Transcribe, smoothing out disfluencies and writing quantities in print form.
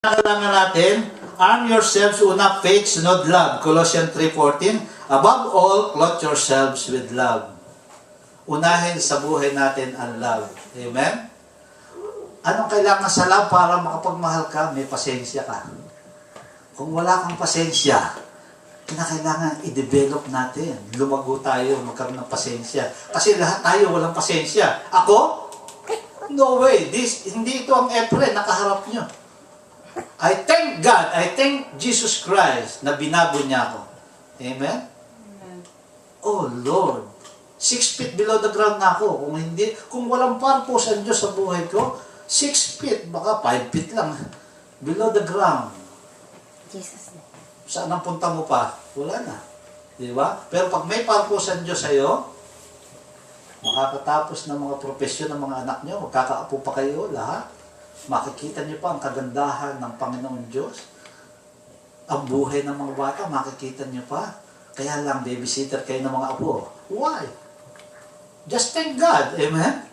Kailangan natin, arm yourselves, una, faith, sunod, love. Colossians 3:14, above all, clothe yourselves with love. Unahin sa buhay natin ang love. Amen? Anong kailangan sa love para makapagmahal ka? May pasensya ka. Kung wala kang pasensya, kinakailangan i-develop natin. Lumago tayo, magkaroon ng pasensya. Kasi lahat tayo walang pasensya. Ako? No way. Hindi ito ang Efren, nakaharap nyo. I thank God, I thank Jesus Christ na binago niya ako. Amen? Oh Lord, 6 feet below the ground na ako. Kung walang purpose ang Diyos sa buhay ko, 6 feet, baka 5 feet lang. Below the ground. Jesus. Saan ang punta mo pa? Wala na. Di ba? Pero pag may purpose ang Diyos sa'yo, makakatapos ng mga profesyon ng mga anak nyo, magkakaapo pa kayo lahat. Makikita niyo pa ang kagandahan ng Panginoon Diyos. Ang buhay ng mga bata, makikita niyo pa. Kaya lang, babysitter kayo ng mga apo. Why? Just thank God. Amen?